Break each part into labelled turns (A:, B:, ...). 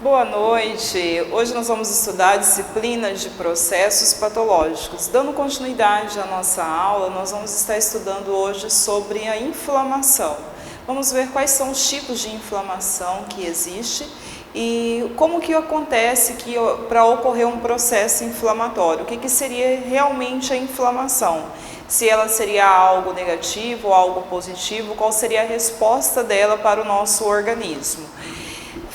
A: Boa noite! Hoje nós vamos estudar a disciplina de processos patológicos. Dando continuidade à nossa aula, nós vamos estar estudando hoje sobre a inflamação. Vamos ver quais são os tipos de inflamação que existe e como que acontece para ocorrer um processo inflamatório. O que seria realmente a inflamação? Se ela seria algo negativo ou algo positivo, qual seria a resposta dela para o nosso organismo?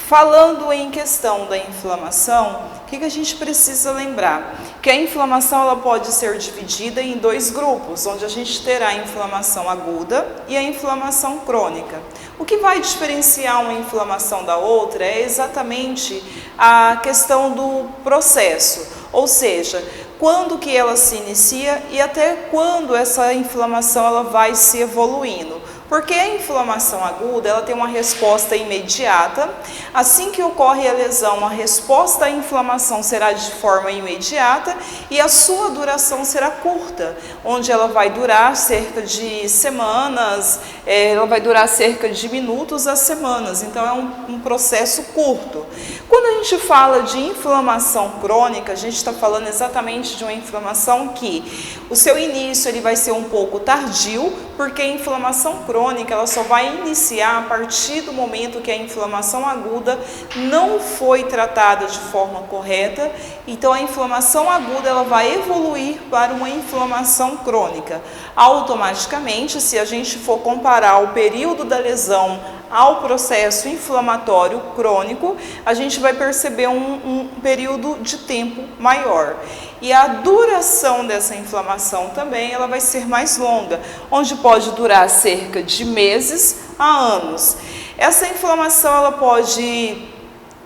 A: Falando em questão da inflamação, o que a gente precisa lembrar? Que a inflamação ela pode ser dividida em dois grupos, onde a gente terá a inflamação aguda e a inflamação crônica. O que vai diferenciar uma inflamação da outra é exatamente a questão do processo, ou seja, quando que ela se inicia e até quando essa inflamação ela vai se evoluindo. Porque a inflamação aguda, ela tem uma resposta imediata. Assim que ocorre a lesão, a resposta à inflamação será de forma imediata e a sua duração será curta, onde ela vai durar cerca de semanas, ela vai durar cerca de minutos a semanas. Então é um processo curto. Quando a gente fala de inflamação crônica, a gente está falando exatamente de uma inflamação que o seu início ele vai ser um pouco tardio, porque a inflamação crônica ela só vai iniciar a partir do momento que a inflamação aguda não foi tratada de forma correta. Então a inflamação aguda ela vai evoluir para uma inflamação crônica. Automaticamente, se a gente for comparar o período da lesão ao processo inflamatório crônico, a gente vai perceber um período de tempo maior. E a duração dessa inflamação também ela vai ser mais longa, onde pode durar cerca de meses a anos. Essa inflamação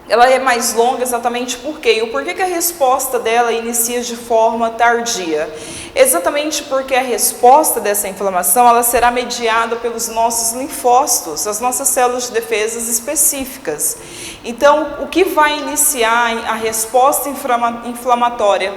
A: ela é mais longa exatamente por quê? O porquê que a resposta dela inicia de forma tardia? Exatamente porque a resposta dessa inflamação ela será mediada pelos nossos linfócitos, as nossas células de defesa específicas. Então, o que vai iniciar a resposta inflamatória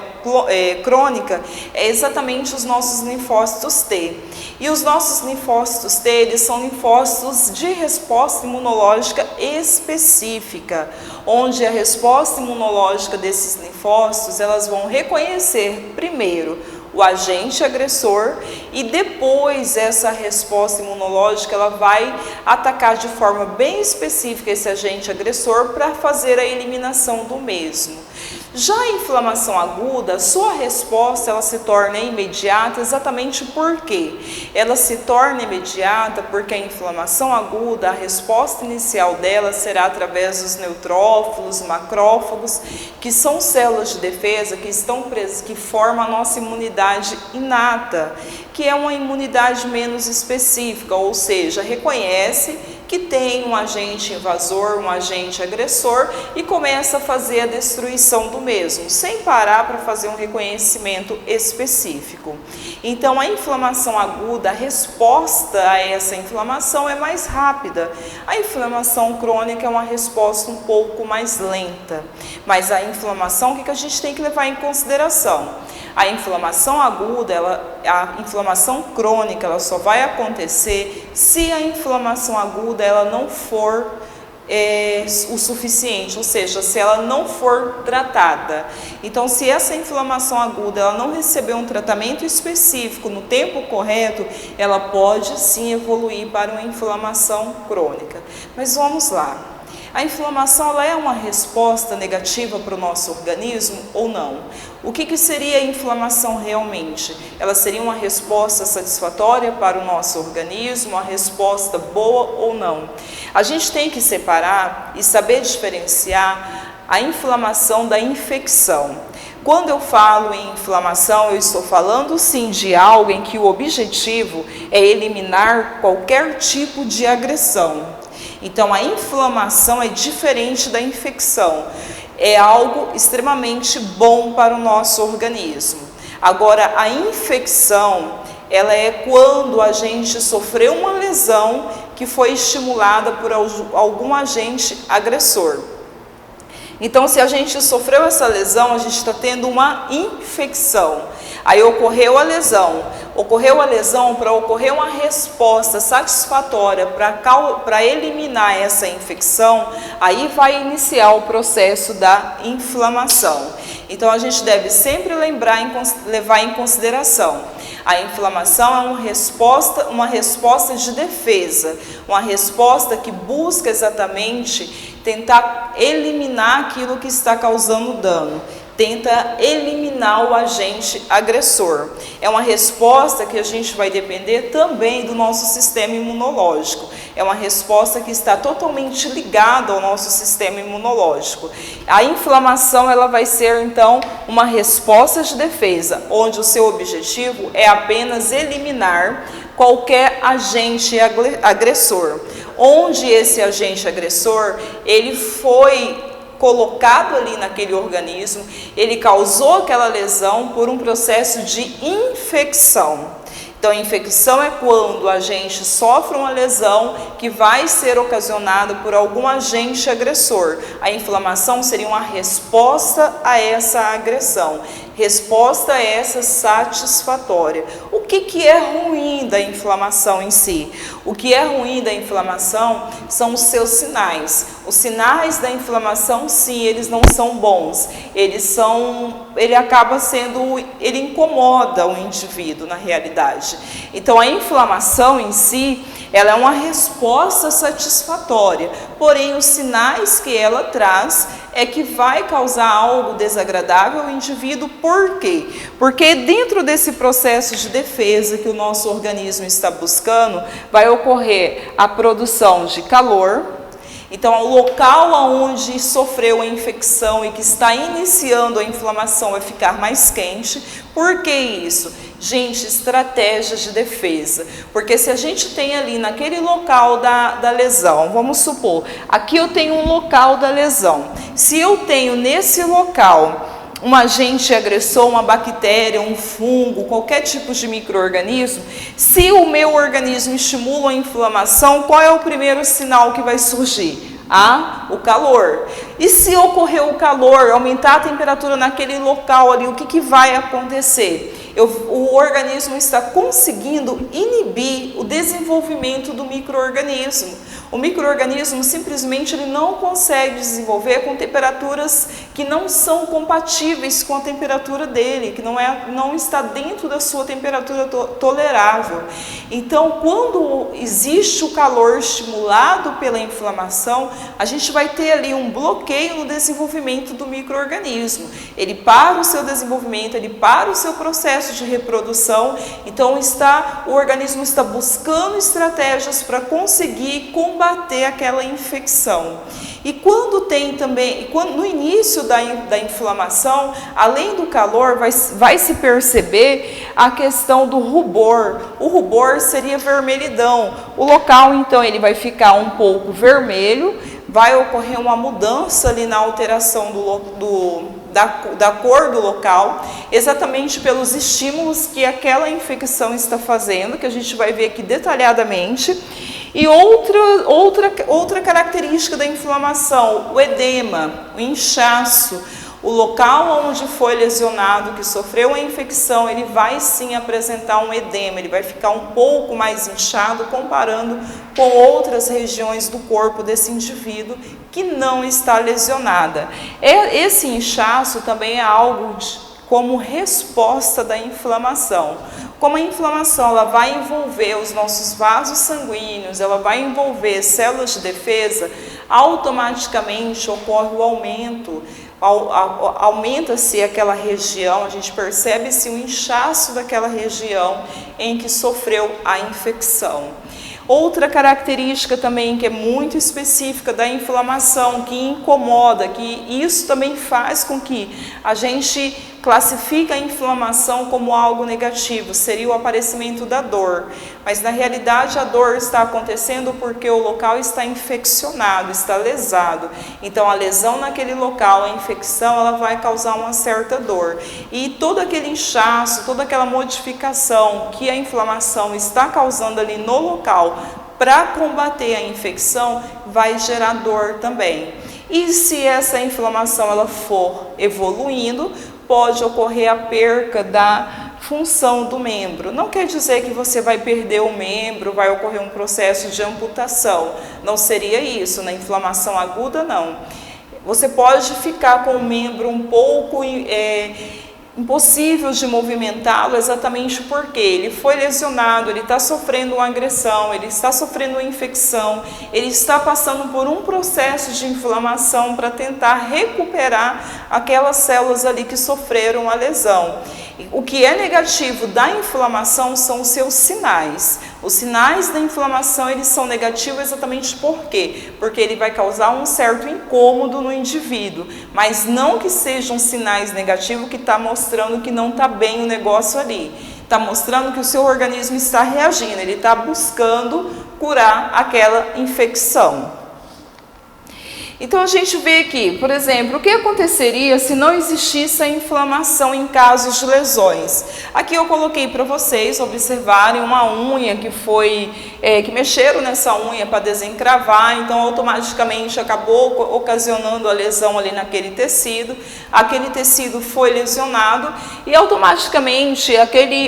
A: crônica é exatamente os nossos linfócitos T. E os nossos linfócitos T, eles são linfócitos de resposta imunológica específica, onde a resposta imunológica desses linfócitos, elas vão reconhecer primeiro o agente agressor e depois essa resposta imunológica ela vai atacar de forma bem específica esse agente agressor para fazer a eliminação do mesmo. Já a inflamação aguda, sua resposta ela se torna imediata exatamente porque ela se torna imediata porque a inflamação aguda, a resposta inicial dela será através dos neutrófilos, macrófagos, que são células de defesa que estão presas, que formam a nossa imunidade inata, que é uma imunidade menos específica, ou seja, reconhece que tem um agente invasor, um agente agressor e começa a fazer a destruição do mesmo, sem parar para fazer um reconhecimento específico. Então, a inflamação aguda, a resposta a essa inflamação é mais rápida. A inflamação crônica é uma resposta um pouco mais lenta. Mas a inflamação, o que a gente tem que levar em consideração? A inflamação aguda, a inflamação crônica, ela só vai acontecer se a inflamação aguda ela não for o suficiente, ou seja, se ela não for tratada. Então, se essa inflamação aguda ela não receber um tratamento específico no tempo correto, ela pode sim evoluir para uma inflamação crônica. Mas vamos lá. A inflamação ela é uma resposta negativa para o nosso organismo ou não? O que seria a inflamação realmente? Ela seria uma resposta satisfatória para o nosso organismo, uma resposta boa ou não? A gente tem que separar e saber diferenciar a inflamação da infecção. Quando eu falo em inflamação, eu estou falando sim de algo em que o objetivo é eliminar qualquer tipo de agressão. Então, a inflamação é diferente da infecção, é algo extremamente bom para o nosso organismo. Agora, a infecção, ela é quando a gente sofreu uma lesão que foi estimulada por algum agente agressor. Então, se a gente sofreu essa lesão, a gente está tendo uma infecção. Aí ocorreu a lesão. Ocorreu a lesão, para ocorrer uma resposta satisfatória para eliminar essa infecção, aí vai iniciar o processo da inflamação. Então a gente deve sempre levar em consideração. A inflamação é uma resposta de defesa, uma resposta que busca exatamente tentar eliminar aquilo que está causando dano. Tenta eliminar o agente agressor. É uma resposta que a gente vai depender também do nosso sistema imunológico. É uma resposta que está totalmente ligada ao nosso sistema imunológico. A inflamação ela vai ser, então, uma resposta de defesa, onde o seu objetivo é apenas eliminar qualquer agente agressor. Onde esse agente agressor, ele foi colocado ali naquele organismo, ele causou aquela lesão por um processo de infecção. Então, a infecção é quando a gente sofre uma lesão que vai ser ocasionada por algum agente agressor. A inflamação seria uma resposta a essa agressão, resposta a essa satisfatória. O que é ruim da inflamação em si? O que é ruim da inflamação são os seus sinais. Os sinais da inflamação, sim, eles não são bons. Ele incomoda o indivíduo na realidade. Então, a inflamação em si, ela é uma resposta satisfatória, porém os sinais que ela traz é que vai causar algo desagradável ao indivíduo. Por quê? Porque dentro desse processo de defesa que o nosso organismo está buscando, vai ocorrer a produção de calor. Então, o local onde sofreu a infecção e que está iniciando a inflamação vai ficar mais quente. Por que isso? Gente, estratégias de defesa. Porque se a gente tem ali naquele local da lesão, vamos supor, aqui eu tenho um local da lesão. Se eu tenho nesse local um agente agressor, uma bactéria, um fungo, qualquer tipo de micro-organismo, se o meu organismo estimula a inflamação, qual é o primeiro sinal que vai surgir? O calor. E se ocorrer o calor, aumentar a temperatura naquele local ali, o que vai acontecer? O organismo está conseguindo inibir o desenvolvimento do micro-organismo. O micro-organismo simplesmente ele não consegue desenvolver com temperaturas que não são compatíveis com a temperatura dele, que não está dentro da sua temperatura tolerável. Então, quando existe o calor estimulado pela inflamação, a gente vai ter ali um bloqueio no desenvolvimento do micro-organismo. Ele para o seu desenvolvimento, ele para o seu processo de reprodução. Então, o organismo está buscando estratégias para conseguir combater aquela infecção. E quando tem também, no início da inflamação, além do calor, vai se perceber a questão do rubor. O rubor seria vermelhidão. O local, então, ele vai ficar um pouco vermelho, vai ocorrer uma mudança ali na alteração da cor do local, exatamente pelos estímulos que aquela infecção está fazendo, que a gente vai ver aqui detalhadamente. E outra característica da inflamação, o edema, o inchaço. O local onde foi lesionado, que sofreu a infecção, ele vai sim apresentar um edema, ele vai ficar um pouco mais inchado comparando com outras regiões do corpo desse indivíduo que não está lesionada. Esse inchaço também é algo como resposta da inflamação. Como a inflamação ela vai envolver os nossos vasos sanguíneos, ela vai envolver células de defesa, automaticamente ocorre o aumento. Aumenta-se aquela região, a gente percebe-se o inchaço daquela região em que sofreu a infecção. Outra característica também que é muito específica da inflamação, que incomoda, que isso também faz com que a gente classifique a inflamação como algo negativo, seria o aparecimento da dor. Mas na realidade a dor está acontecendo porque o local está infeccionado, está lesado. Então a lesão naquele local, a infecção, ela vai causar uma certa dor. E todo aquele inchaço, toda aquela modificação que a inflamação está causando ali no local, para combater a infecção, vai gerar dor também. E se essa inflamação ela for evoluindo, pode ocorrer a perca da função do membro. Não quer dizer que você vai perder o membro, vai ocorrer um processo de amputação. Não seria isso, na inflamação aguda não. Você pode ficar com o membro um pouco impossível de movimentá-lo, exatamente porque ele foi lesionado, ele está sofrendo uma agressão, ele está sofrendo uma infecção, ele está passando por um processo de inflamação para tentar recuperar aquelas células ali que sofreram a lesão. O que é negativo da inflamação são os seus sinais. Os sinais da inflamação, eles são negativos exatamente por quê? Porque ele vai causar um certo incômodo no indivíduo, mas não que sejam sinais negativos que está mostrando que não está bem o negócio ali. Está mostrando que o seu organismo está reagindo, ele está buscando curar aquela infecção. Então a gente vê aqui, por exemplo, o que aconteceria se não existisse a inflamação em casos de lesões. Aqui eu coloquei para vocês observarem uma unha que mexeram nessa unha para desencravar, então automaticamente acabou ocasionando a lesão ali naquele tecido. Aquele tecido foi lesionado e automaticamente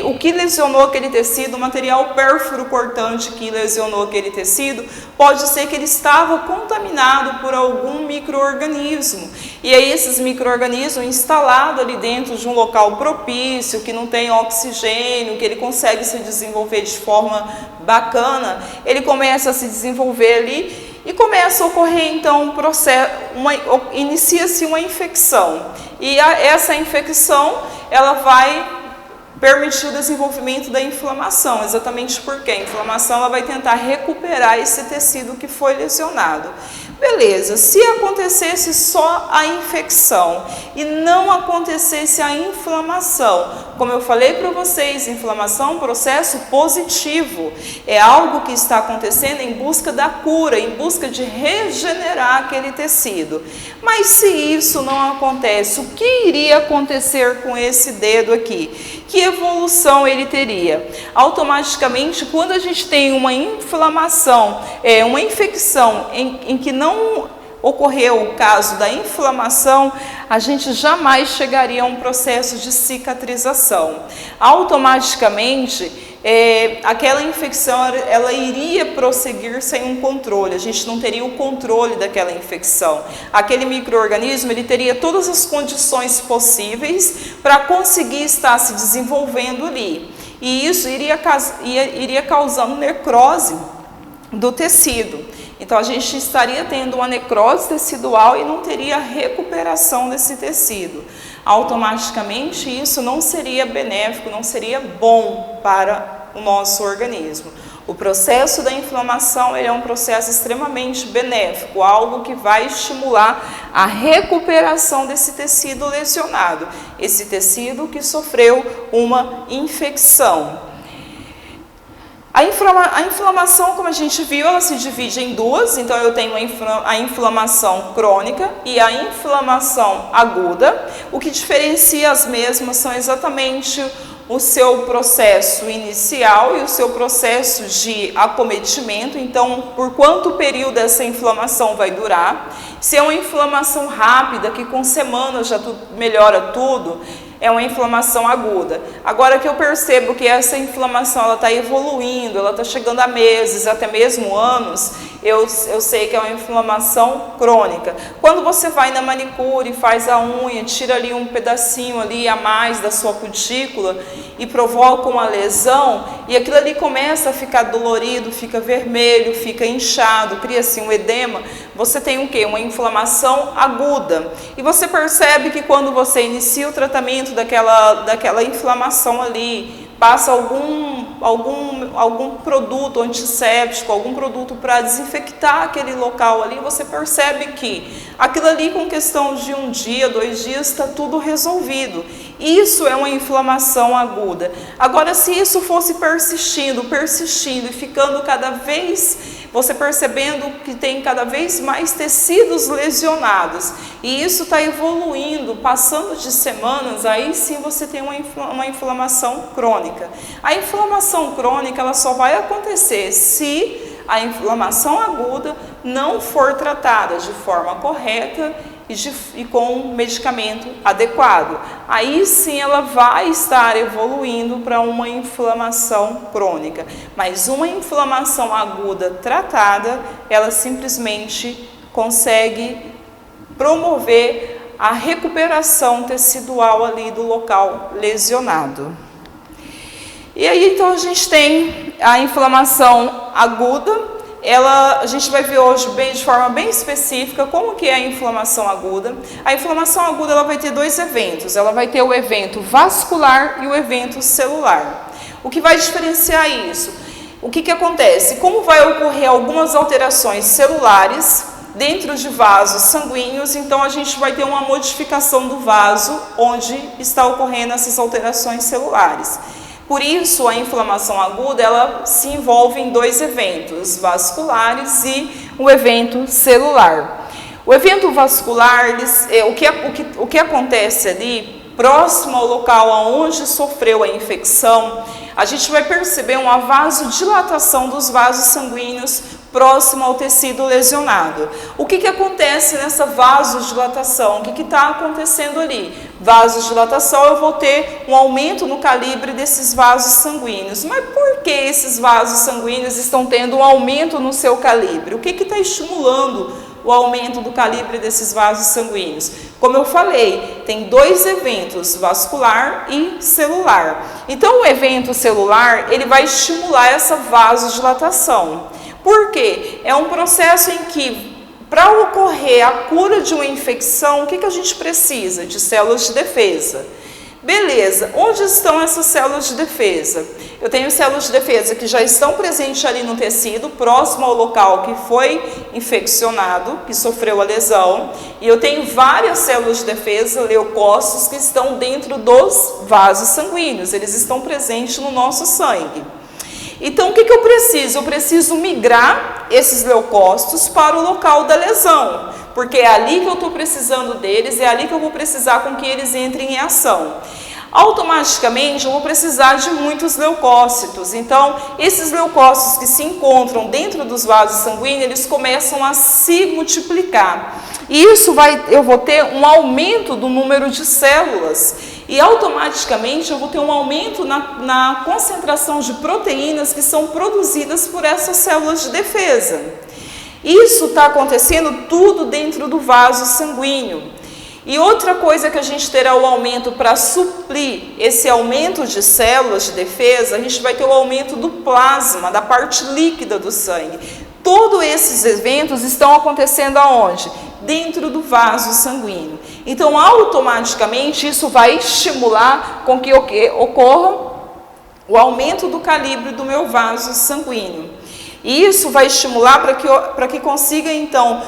A: o que lesionou aquele tecido, o material pérfuro cortante que lesionou aquele tecido, pode ser que ele estava contaminado por algum micro-organismo. E aí esses micro-organismos instalados ali dentro de um local propício, que não tem oxigênio, que ele consegue se desenvolver de forma bacana, ele começa a se desenvolver ali e começa a ocorrer então inicia-se uma infecção. E essa infecção, ela vai permitir o desenvolvimento da inflamação, exatamente porque a inflamação ela vai tentar recuperar esse tecido que foi lesionado. Beleza, se acontecesse só a infecção e não acontecesse a inflamação, como eu falei para vocês, inflamação é um processo positivo, é algo que está acontecendo em busca da cura, em busca de regenerar aquele tecido. Mas se isso não acontece, o que iria acontecer com esse dedo aqui? Que evolução ele teria? Automaticamente, quando a gente tem uma inflamação, uma infecção em que não ocorreu o caso da inflamação, a gente jamais chegaria a um processo de cicatrização. Automaticamente, aquela infecção ela iria prosseguir sem um controle, a gente não teria o controle daquela infecção. Aquele micro-organismo ele teria todas as condições possíveis para conseguir estar se desenvolvendo ali. E isso iria causando necrose do tecido. Então a gente estaria tendo uma necrose tecidual e não teria recuperação desse tecido. Automaticamente isso não seria benéfico, não seria bom para o nosso organismo. O processo da inflamação ele é um processo extremamente benéfico, algo que vai estimular a recuperação desse tecido lesionado, esse tecido que sofreu uma infecção. A inflamação, como a gente viu, ela se divide em duas, então eu tenho a inflamação crônica e a inflamação aguda. O que diferencia as mesmas são exatamente o seu processo inicial e o seu processo de acometimento, então por quanto período essa inflamação vai durar. Se é uma inflamação rápida, que com semanas já melhora tudo, é uma inflamação aguda. Agora que eu percebo que essa inflamação ela está evoluindo, ela está chegando a meses, até mesmo anos, eu sei que é uma inflamação crônica. Quando você vai na manicure, faz a unha, tira ali um pedacinho ali a mais da sua cutícula e provoca uma lesão, e aquilo ali começa a ficar dolorido, fica vermelho, fica inchado, cria-se um edema, você tem o quê? Uma inflamação aguda. E você percebe que quando você inicia o tratamento daquela inflamação ali, passa algum produto antisséptico, algum produto para desinfectar aquele local ali, você percebe que aquilo ali com questão de 1 dia, 2 dias, está tudo resolvido. Isso é uma inflamação aguda. Agora, se isso fosse persistindo e ficando cada vez, você percebendo que tem cada vez mais tecidos lesionados, e isso está evoluindo, passando de semanas, aí sim você tem uma inflamação crônica. A inflamação crônica ela só vai acontecer se a inflamação aguda não for tratada de forma correta e com medicamento adequado. Aí sim ela vai estar evoluindo para uma inflamação crônica. Mas uma inflamação aguda tratada, ela simplesmente consegue promover a recuperação tecidual ali do local lesionado. E aí então a gente tem a inflamação aguda. A gente vai ver hoje de forma bem específica como que é a inflamação aguda. A inflamação aguda ela vai ter dois eventos. Ela vai ter o evento vascular e o evento celular. O que vai diferenciar isso? O que acontece? Como vai ocorrer algumas alterações celulares dentro de vasos sanguíneos, então a gente vai ter uma modificação do vaso onde está ocorrendo essas alterações celulares. Por isso, a inflamação aguda, ela se envolve em dois eventos, vasculares e o evento celular. O evento vascular, o que acontece ali, próximo ao local onde sofreu a infecção, a gente vai perceber uma vasodilatação dos vasos sanguíneos próximo ao tecido lesionado. O que acontece nessa vasodilatação? O que está acontecendo ali? Vasodilatação, eu vou ter um aumento no calibre desses vasos sanguíneos. Mas por que esses vasos sanguíneos estão tendo um aumento no seu calibre? O que está estimulando o aumento do calibre desses vasos sanguíneos? Como eu falei, tem dois eventos, vascular e celular. Então, o evento celular, ele vai estimular essa vasodilatação. Por quê? É um processo em que, para ocorrer a cura de uma infecção, o que a gente precisa? De células de defesa. Beleza, onde estão essas células de defesa? Eu tenho células de defesa que já estão presentes ali no tecido, próximo ao local que foi infeccionado, que sofreu a lesão. E eu tenho várias células de defesa, leucócitos, que estão dentro dos vasos sanguíneos. Eles estão presentes no nosso sangue. Então, o que eu preciso? Eu preciso migrar esses leucócitos para o local da lesão, porque é ali que eu estou precisando deles, é ali que eu vou precisar com que eles entrem em ação. Automaticamente, eu vou precisar de muitos leucócitos. Então, esses leucócitos que se encontram dentro dos vasos sanguíneos, eles começam a se multiplicar. E eu vou ter um aumento do número de células. E automaticamente eu vou ter um aumento na concentração de proteínas que são produzidas por essas células de defesa. Isso está acontecendo tudo dentro do vaso sanguíneo. E outra coisa que a gente terá o aumento para suprir esse aumento de células de defesa, a gente vai ter o aumento do plasma, da parte líquida do sangue. Todos esses eventos estão acontecendo aonde? Dentro do vaso sanguíneo. Então, automaticamente, isso vai estimular com que ocorra o aumento do calibre do meu vaso sanguíneo. E isso vai estimular para que consiga, então,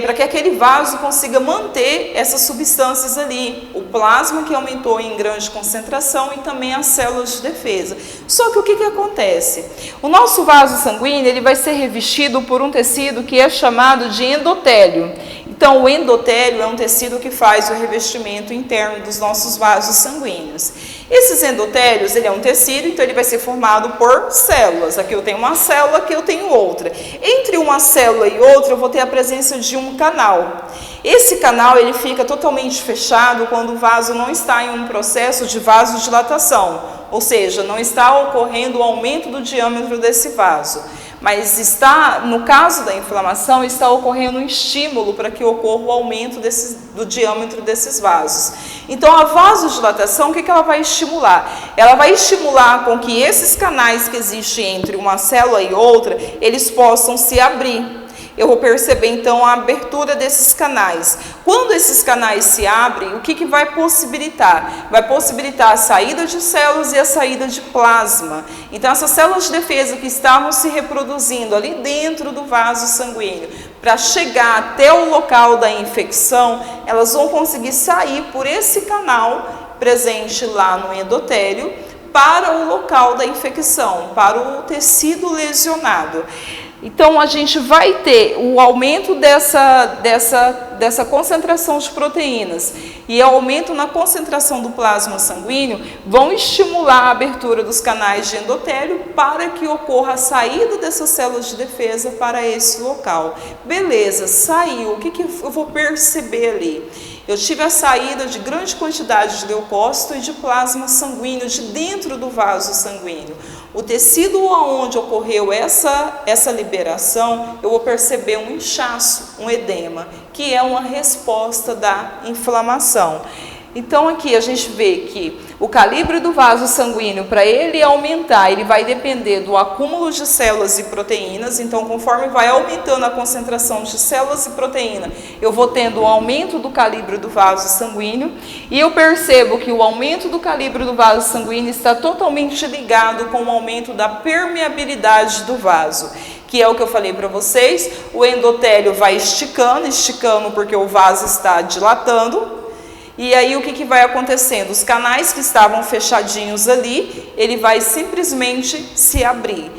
A: para que aquele vaso consiga manter essas substâncias ali, o plasma que aumentou em grande concentração e também as células de defesa. Só que o que acontece? O nosso vaso sanguíneo ele vai ser revestido por um tecido que é chamado de endotélio. Então, o endotélio é um tecido que faz o revestimento interno dos nossos vasos sanguíneos. Esses endotélios, ele é um tecido, então ele vai ser formado por células. Aqui eu tenho uma célula, aqui eu tenho outra. Entre uma célula e outra, eu vou ter a presença de um canal. Esse canal, ele fica totalmente fechado quando o vaso não está em um processo de vasodilatação, ou seja, não está ocorrendo o aumento do diâmetro desse vaso. Mas no caso da inflamação, está ocorrendo um estímulo para que ocorra o aumento do diâmetro desses vasos. Então, a vasodilatação, o que ela vai estimular? Ela vai estimular com que esses canais que existem entre uma célula e outra, eles possam se abrir. Eu vou perceber, então, a abertura desses canais. Quando esses canais se abrem, o que vai possibilitar? Vai possibilitar a saída de células e a saída de plasma. Então, essas células de defesa que estavam se reproduzindo ali dentro do vaso sanguíneo, para chegar até o local da infecção, elas vão conseguir sair por esse canal presente lá no endotélio para o local da infecção, para o tecido lesionado. Então, a gente vai ter o aumento dessa concentração de proteínas e o aumento na concentração do plasma sanguíneo vão estimular a abertura dos canais de endotélio para que ocorra a saída dessas células de defesa para esse local. Beleza, saiu. O que eu vou perceber ali? Eu tive a saída de grande quantidade de leucócito e de plasma sanguíneo de dentro do vaso sanguíneo. O tecido onde ocorreu essa liberação, eu vou perceber um inchaço, um edema, que é uma resposta da inflamação. Então aqui a gente vê que o calibre do vaso sanguíneo, para ele aumentar, ele vai depender do acúmulo de células e proteínas. Então, conforme vai aumentando a concentração de células e proteína, eu vou tendo um aumento do calibre do vaso sanguíneo. E eu percebo que o aumento do calibre do vaso sanguíneo está totalmente ligado com o aumento da permeabilidade do vaso, que é o que eu falei para vocês. O endotélio vai esticando porque o vaso está dilatando. E aí o que vai acontecendo? Os canais que estavam fechadinhos ali, ele vai simplesmente se abrir.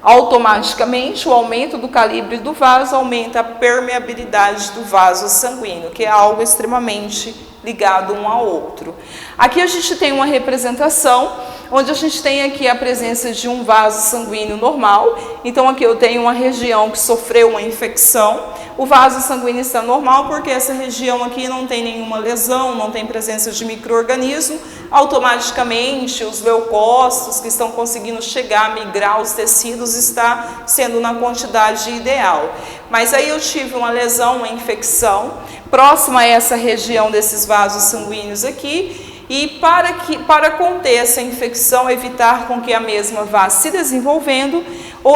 A: Automaticamente, o aumento do calibre do vaso aumenta a permeabilidade do vaso sanguíneo, que é algo extremamente ligado um ao outro. Aqui a gente tem uma representação, onde a gente tem aqui a presença de um vaso sanguíneo normal. Então aqui eu tenho uma região que sofreu uma infecção. O vaso sanguíneo está normal porque essa região aqui não tem nenhuma lesão, não tem presença de micro-organismo. Automaticamente os leucócitos que estão conseguindo chegar, migrar aos tecidos, está sendo na quantidade ideal. Mas aí eu tive uma lesão, uma infecção, próxima a essa região desses vasos sanguíneos aqui. E para conter essa infecção, evitar com que a mesma vá se desenvolvendo,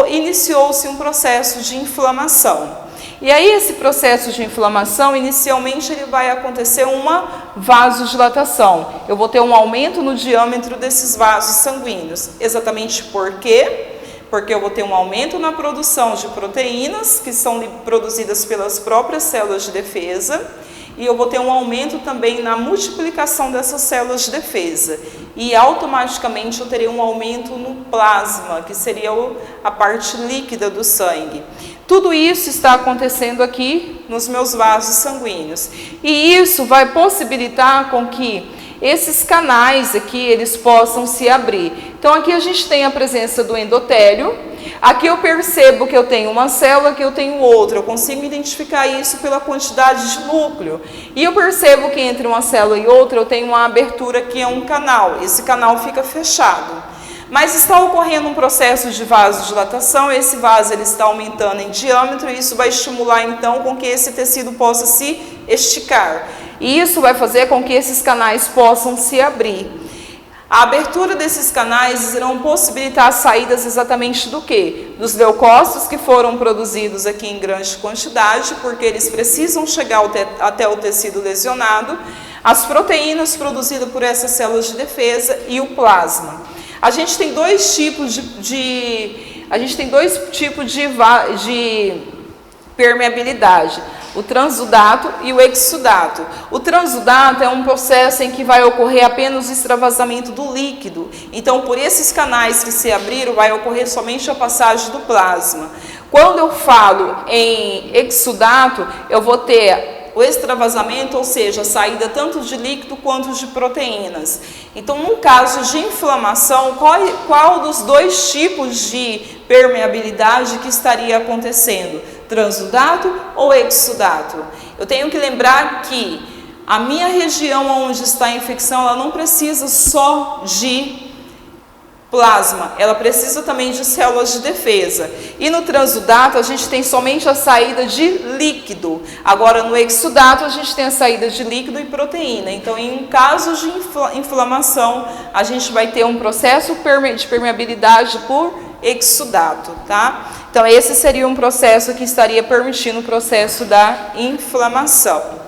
A: iniciou-se um processo de inflamação. E aí esse processo de inflamação, inicialmente ele vai acontecer uma vasodilatação. Eu vou ter um aumento no diâmetro desses vasos sanguíneos. Exatamente por quê? Porque eu vou ter um aumento na produção de proteínas, que são produzidas pelas próprias células de defesa, e eu vou ter um aumento também na multiplicação dessas células de defesa. E automaticamente eu terei um aumento no plasma, que seria a parte líquida do sangue. Tudo isso está acontecendo aqui nos meus vasos sanguíneos. E isso vai possibilitar com que esses canais aqui, eles possam se abrir. Então aqui a gente tem a presença do endotélio. Aqui eu percebo que eu tenho uma célula, que eu tenho outra. Eu consigo identificar isso pela quantidade de núcleo. E eu percebo que entre uma célula e outra eu tenho uma abertura que é um canal. Esse canal fica fechado. Mas está ocorrendo um processo de vasodilatação. Esse vaso ele está aumentando em diâmetro e isso vai estimular então com que esse tecido possa se esticar. E isso vai fazer com que esses canais possam se abrir. A abertura desses canais irão possibilitar as saídas exatamente do quê? Dos leucócitos que foram produzidos aqui em grande quantidade, porque eles precisam chegar até o tecido lesionado, as proteínas produzidas por essas células de defesa e o plasma. A gente tem dois tipos de permeabilidade. O transudato e o exudato. O transudato é um processo em que vai ocorrer apenas o extravasamento do líquido. Então, por esses canais que se abriram, vai ocorrer somente a passagem do plasma. Quando eu falo em exudato, eu vou ter o extravasamento, ou seja, a saída tanto de líquido quanto de proteínas. Então, num caso de inflamação, qual dos dois tipos de permeabilidade que estaria acontecendo? Transudato ou exudato? Eu tenho que lembrar que a minha região onde está a infecção, ela não precisa só de plasma, ela precisa também de células de defesa. E no transudato a gente tem somente a saída de líquido. Agora no exudato a gente tem a saída de líquido e proteína. Então em um caso de inflamação, a gente vai ter um processo de permeabilidade por exudato, tá? Então esse seria um processo que estaria permitindo o processo da inflamação.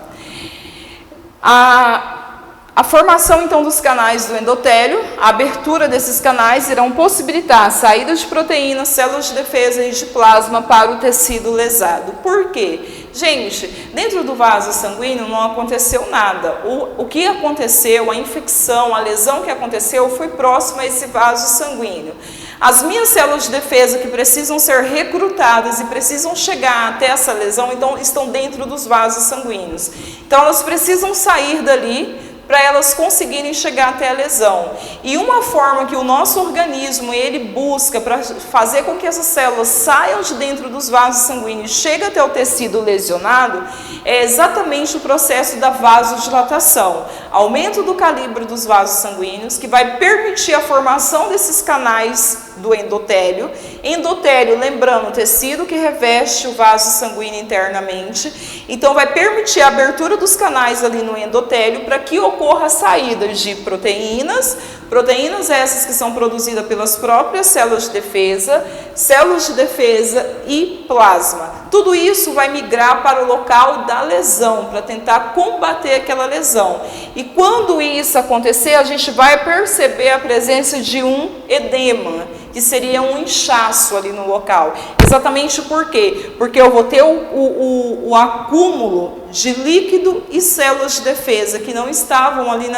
A: A formação então dos canais do endotélio, a abertura desses canais irão possibilitar a saída de proteínas, células de defesa e de plasma para o tecido lesado. Por quê? Gente, dentro do vaso sanguíneo não aconteceu nada. O que aconteceu, a infecção, a lesão que aconteceu foi próxima a esse vaso sanguíneo. As minhas células de defesa que precisam ser recrutadas e precisam chegar até essa lesão, então estão dentro dos vasos sanguíneos. Então elas precisam sair dali para elas conseguirem chegar até a lesão. E uma forma que o nosso organismo ele busca para fazer com que essas células saiam de dentro dos vasos sanguíneos e cheguem até o tecido lesionado é exatamente o processo da vasodilatação. Aumento do calibre dos vasos sanguíneos, que vai permitir a formação desses canais do endotélio. Endotélio, lembrando, o tecido que reveste o vaso sanguíneo internamente. Então vai permitir a abertura dos canais ali no endotélio para que ocorra a saída de proteínas essas que são produzidas pelas próprias células de defesa e plasma. Tudo isso vai migrar para o local da lesão, para tentar combater aquela lesão. E quando isso acontecer, a gente vai perceber a presença de um edema, que seria um inchaço ali no local. Exatamente por quê? Porque eu vou ter o acúmulo de líquido e células de defesa que não estavam ali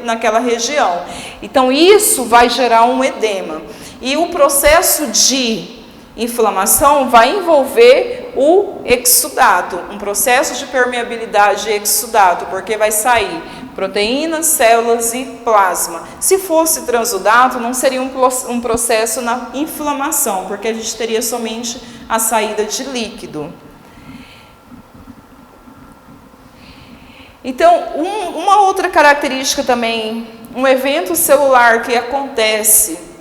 A: naquela região. Então isso vai gerar um edema. E o processo de inflamação vai envolver o exudato, um processo de permeabilidade e exudato, porque vai sair proteínas, células e plasma. Se fosse transudato, não seria um processo na inflamação, porque a gente teria somente a saída de líquido. Então, uma outra característica também, um evento celular que acontece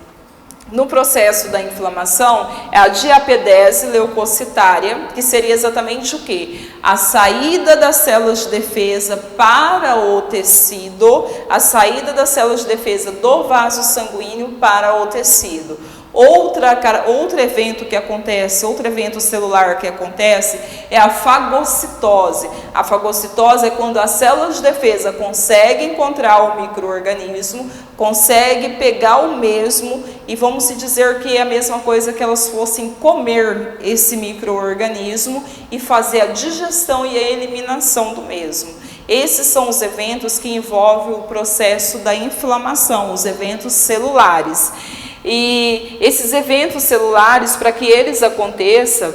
A: no processo da inflamação é a diapedese leucocitária, que seria exatamente o quê? A saída das células de defesa para o tecido, a saída das células de defesa do vaso sanguíneo para o tecido. Outro evento que acontece, outro evento celular que acontece é a fagocitose. A fagocitose é quando as células de defesa conseguem encontrar o micro-organismo, conseguem pegar o mesmo e vamos dizer que é a mesma coisa que elas fossem comer esse micro-organismo e fazer a digestão e a eliminação do mesmo. Esses são os eventos que envolvem o processo da inflamação, os eventos celulares. E esses eventos celulares, para que eles aconteçam,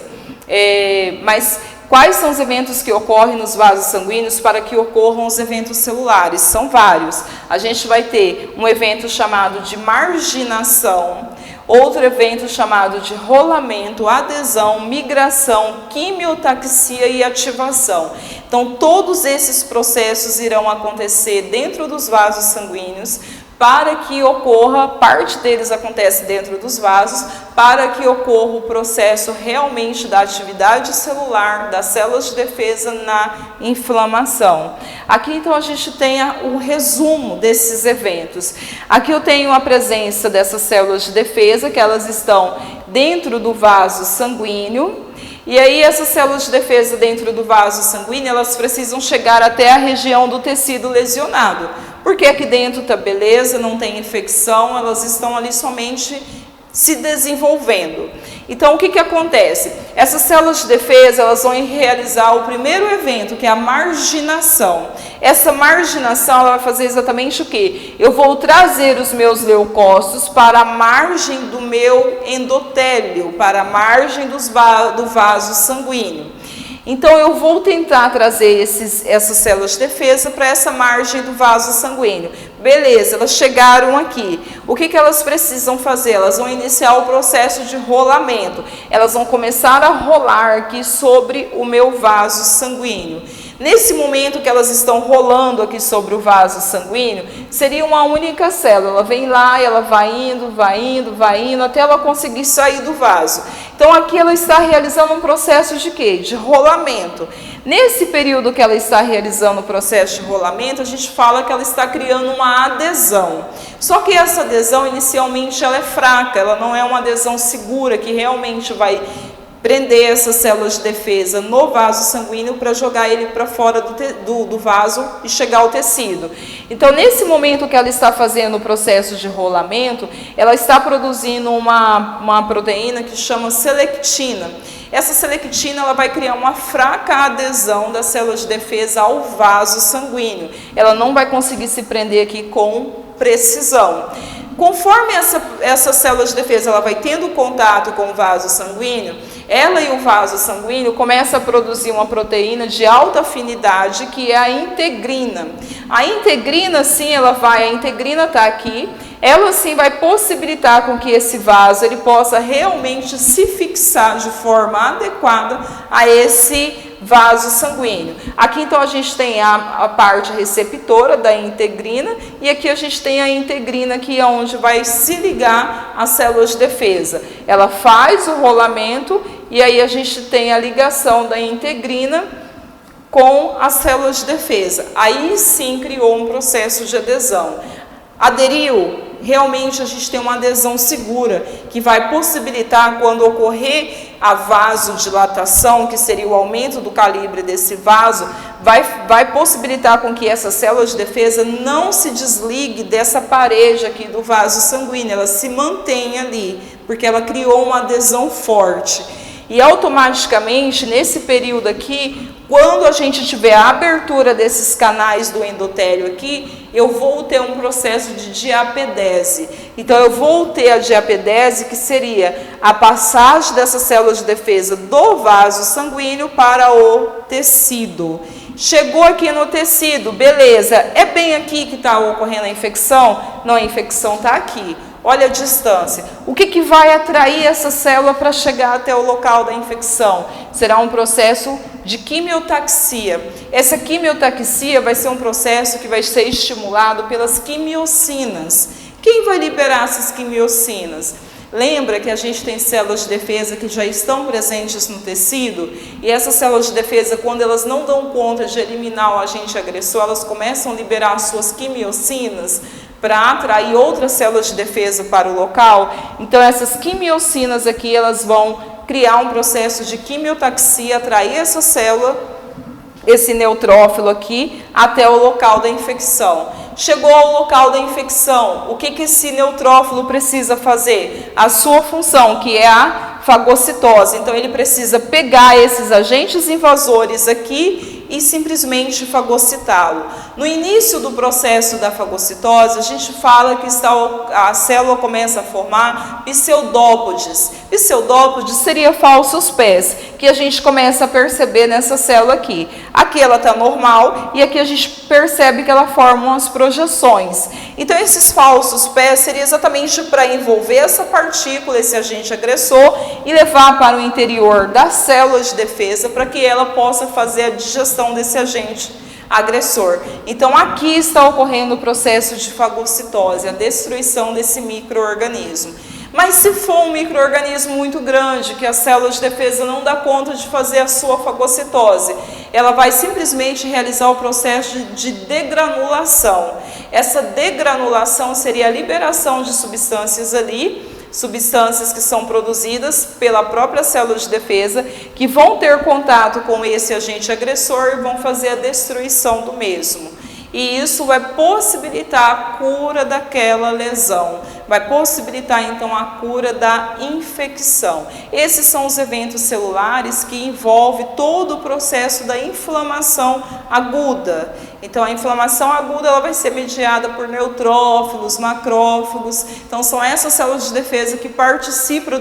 A: mas quais são os eventos que ocorrem nos vasos sanguíneos para que ocorram os eventos celulares? São vários. A gente vai ter um evento chamado de marginação, outro evento chamado de rolamento, adesão, migração, quimiotaxia e ativação. Então, todos esses processos irão acontecer dentro dos vasos sanguíneos, para que ocorra, parte deles acontece dentro dos vasos, para que ocorra o processo realmente da atividade celular, das células de defesa na inflamação. Aqui então a gente tem o resumo desses eventos. Aqui eu tenho a presença dessas células de defesa, que elas estão dentro do vaso sanguíneo. E aí essas células de defesa dentro do vaso sanguíneo, elas precisam chegar até a região do tecido lesionado. Porque aqui dentro está beleza, não tem infecção, elas estão ali somente se desenvolvendo. Então o que acontece? Essas células de defesa, elas vão realizar o primeiro evento, que é a marginação. Essa marginação, ela vai fazer exatamente o quê? Eu vou trazer os meus leucócitos para a margem do meu endotélio, para a margem do vaso sanguíneo. Então, eu vou tentar trazer essas células de defesa para essa margem do vaso sanguíneo. Beleza, elas chegaram aqui. O que elas precisam fazer? Elas vão iniciar o processo de rolamento. Elas vão começar a rolar aqui sobre o meu vaso sanguíneo. Nesse momento que elas estão rolando aqui sobre o vaso sanguíneo, seria uma única célula. Ela vem lá e ela vai indo, até ela conseguir sair do vaso. Então aqui ela está realizando um processo de quê? De rolamento. Nesse período que ela está realizando o processo de rolamento, a gente fala que ela está criando uma adesão. Só que essa adesão inicialmente ela é fraca, ela não é uma adesão segura que realmente vai prender essas células de defesa no vaso sanguíneo para jogar ele para fora do vaso e chegar ao tecido. Então, nesse momento que ela está fazendo o processo de rolamento, ela está produzindo uma proteína que chama selectina. Essa selectina ela vai criar uma fraca adesão das células de defesa ao vaso sanguíneo. Ela não vai conseguir se prender aqui com precisão. Conforme essa célula de defesa ela vai tendo contato com o vaso sanguíneo, ela e o vaso sanguíneo começam a produzir uma proteína de alta afinidade, que é a integrina. A integrina, sim, a integrina está aqui, ela sim vai possibilitar com que esse vaso ele possa realmente se fixar de forma adequada a esse vaso sanguíneo. Aqui então a gente tem a parte receptora da integrina e aqui a gente tem a integrina que é onde vai se ligar às células de defesa. Ela faz o rolamento e aí a gente tem a ligação da integrina com as células de defesa. Aí sim criou um processo de adesão. Aderiu, realmente a gente tem uma adesão segura, que vai possibilitar, quando ocorrer a vasodilatação, que seria o aumento do calibre desse vaso, vai possibilitar com que essa célula de defesa não se desligue dessa parede aqui do vaso sanguíneo, ela se mantém ali, porque ela criou uma adesão forte. E automaticamente, nesse período aqui, quando a gente tiver a abertura desses canais do endotélio aqui, eu vou ter um processo de diapedese. Então, eu vou ter a diapedese, que seria a passagem dessas células de defesa do vaso sanguíneo para o tecido. Chegou aqui no tecido, beleza, é bem aqui que está ocorrendo a infecção? Não, a infecção está aqui. Olha a distância. O que vai atrair essa célula para chegar até o local da infecção? Será um processo de quimiotaxia. Essa quimiotaxia vai ser um processo que vai ser estimulado pelas quimiocinas. Quem vai liberar essas quimiocinas? Lembra que a gente tem células de defesa que já estão presentes no tecido? E essas células de defesa, quando elas não dão conta de eliminar o agente agressor, elas começam a liberar as suas quimiocinas para atrair outras células de defesa para o local. Então, essas quimiocinas aqui, elas vão criar um processo de quimiotaxia, atrair essa célula, esse neutrófilo aqui, até o local da infecção. Chegou ao local da infecção, o que esse neutrófilo precisa fazer? A sua função, que é a fagocitose. Então, ele precisa pegar esses agentes invasores aqui e simplesmente fagocitá-lo. No início do processo da fagocitose, a gente fala que a célula começa a formar pseudópodes. Pseudópodes seria falsos pés, que a gente começa a perceber nessa célula aqui. Aqui ela está normal e aqui a gente percebe que ela forma umas projeções. Então, esses falsos pés seria exatamente para envolver essa partícula, esse agente agressor, e levar para o interior das células de defesa para que ela possa fazer a digestão desse agente agressor. Então, aqui está ocorrendo o processo de fagocitose, a destruição desse micro-organismo. Mas se for um micro-organismo muito grande, que a célula de defesa não dá conta de fazer a sua fagocitose, ela vai simplesmente realizar o processo de degranulação. Essa degranulação seria a liberação de substâncias ali, substâncias que são produzidas pela própria célula de defesa, que vão ter contato com esse agente agressor e vão fazer a destruição do mesmo. E isso vai possibilitar a cura daquela lesão, vai possibilitar então a cura da infecção. Esses são os eventos celulares que envolvem todo o processo da inflamação aguda. Então, a inflamação aguda ela vai ser mediada por neutrófilos, macrófagos. Então, são essas células de defesa que participam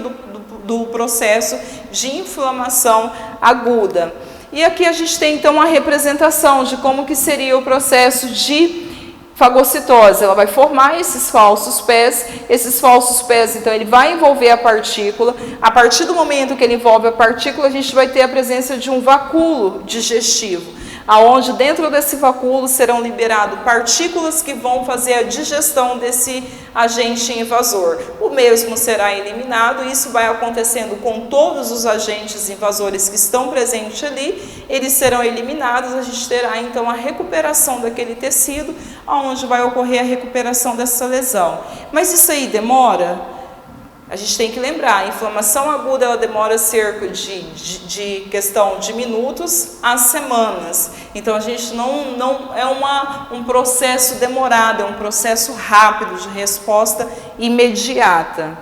A: do processo de inflamação aguda. E aqui a gente tem então uma representação de como que seria o processo de fagocitose. Ela vai formar esses falsos pés então ele vai envolver a partícula. A partir do momento que ele envolve a partícula, a gente vai ter a presença de um vacúolo digestivo, aonde dentro desse vacúolo serão liberadas partículas que vão fazer a digestão desse agente invasor. O mesmo será eliminado, e isso vai acontecendo com todos os agentes invasores que estão presentes ali, eles serão eliminados, a gente terá então a recuperação daquele tecido, aonde vai ocorrer a recuperação dessa lesão. Mas isso aí demora? A gente tem que lembrar, a inflamação aguda ela demora cerca de questão de minutos a semanas. Então, a gente não é um processo demorado, é um processo rápido de resposta imediata.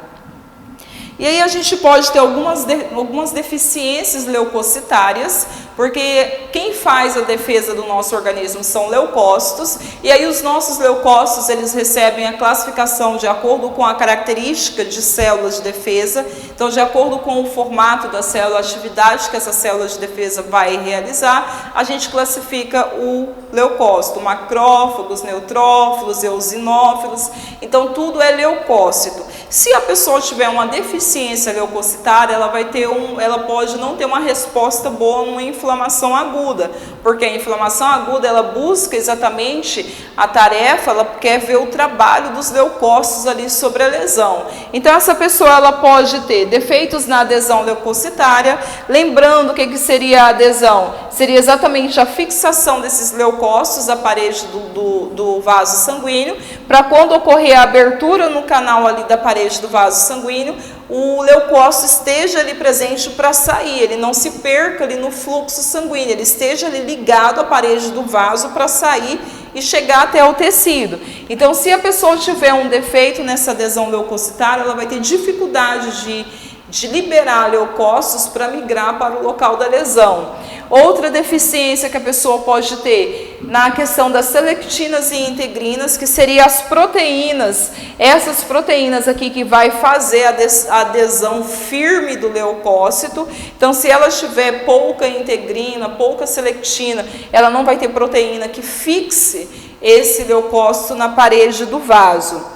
A: E aí a gente pode ter algumas deficiências leucocitárias, Porque quem faz a defesa do nosso organismo são leucócitos, e aí os nossos leucócitos, eles recebem a classificação de acordo com a característica de células de defesa. Então, de acordo com o formato da célula, a atividade que essa célula de defesa vai realizar, a gente classifica o leucócito, macrófagos, neutrófilos, eosinófilos. Então, tudo é leucócito. Se a pessoa tiver uma deficiência leucocitária, ela pode não ter uma resposta boa numa inflamação aguda, porque a inflamação aguda, ela busca exatamente a tarefa, ela quer ver o trabalho dos leucócitos ali sobre a lesão. Então, essa pessoa, ela pode ter defeitos na adesão leucocitária. Lembrando, o que seria a adesão? Seria exatamente a fixação desses leucócitos à parede do vaso sanguíneo, para quando ocorrer a abertura no canal ali da parede do vaso sanguíneo, o leucócito esteja ali presente para sair, ele não se perca ali no fluxo sanguíneo, ele esteja ali ligado à parede do vaso para sair e chegar até o tecido. Então, se a pessoa tiver um defeito nessa adesão leucocitária, ela vai ter dificuldade de liberar leucócitos para migrar para o local da lesão. Outra deficiência que a pessoa pode ter na questão das selectinas e integrinas, que seriam as proteínas, essas proteínas aqui que vai fazer a adesão firme do leucócito. Então, se ela tiver pouca integrina, pouca selectina, ela não vai ter proteína que fixe esse leucócito na parede do vaso.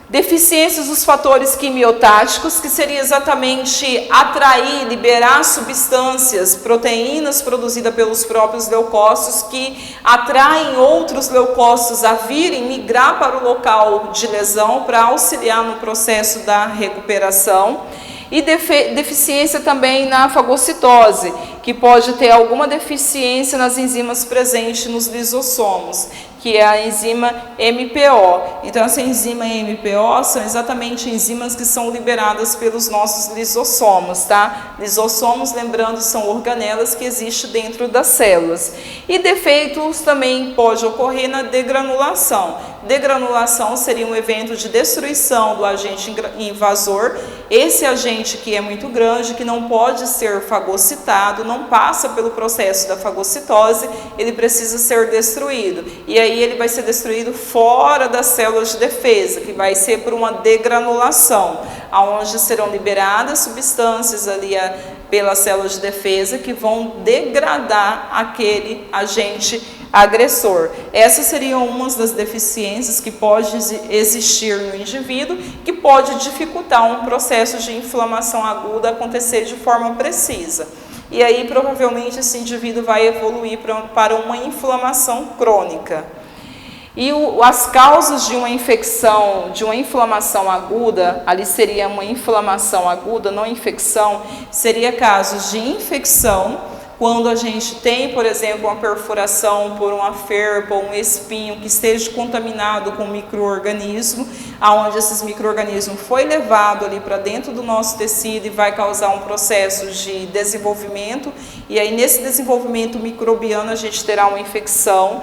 A: Deficiências dos fatores quimiotáticos, que seria exatamente atrair, liberar substâncias, proteínas produzidas pelos próprios leucócitos, que atraem outros leucócitos a virem migrar para o local de lesão para auxiliar no processo da recuperação. E deficiência também na fagocitose, que pode ter alguma deficiência nas enzimas presentes nos lisossomos, que é a enzima MPO. Então, essa enzima MPO são exatamente enzimas que são liberadas pelos nossos lisossomos, tá? Lisossomos, lembrando, são organelas que existem dentro das células. E defeitos também pode ocorrer na degranulação. Degranulação seria um evento de destruição do agente invasor. Esse agente que é muito grande, que não pode ser fagocitado, não passa pelo processo da fagocitose, ele precisa ser destruído. E aí ele vai ser destruído fora das células de defesa, que vai ser por uma degranulação, onde serão liberadas substâncias ali pelas células de defesa que vão degradar aquele agente agressor. Essas seriam umas das deficiências que pode existir no indivíduo, que pode dificultar um processo de inflamação aguda acontecer de forma precisa. E aí, provavelmente, esse indivíduo vai evoluir para uma inflamação crônica. E as causas de uma infecção, de uma inflamação aguda, ali seria uma inflamação aguda, não infecção, seria casos de infecção, quando a gente tem, por exemplo, uma perfuração por uma ferpa ou um espinho que esteja contaminado com micro-organismo, aonde esses micro-organismos foi levado ali para dentro do nosso tecido e vai causar um processo de desenvolvimento, e aí nesse desenvolvimento microbiano a gente terá uma infecção.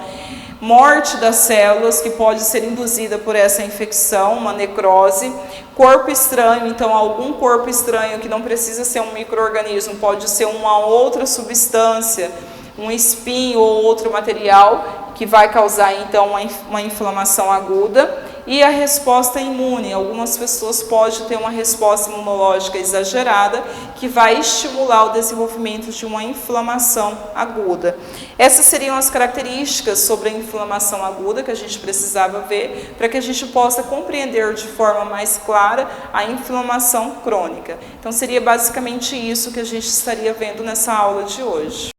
A: Morte das células, que pode ser induzida por essa infecção, uma necrose. Corpo estranho, então algum corpo estranho que não precisa ser um micro-organismo, pode ser uma outra substância, um espinho ou outro material, que vai causar então uma inflamação aguda. E a resposta imune, algumas pessoas podem ter uma resposta imunológica exagerada, que vai estimular o desenvolvimento de uma inflamação aguda. Essas seriam as características sobre a inflamação aguda que a gente precisava ver, para que a gente possa compreender de forma mais clara a inflamação crônica. Então, seria basicamente isso que a gente estaria vendo nessa aula de hoje.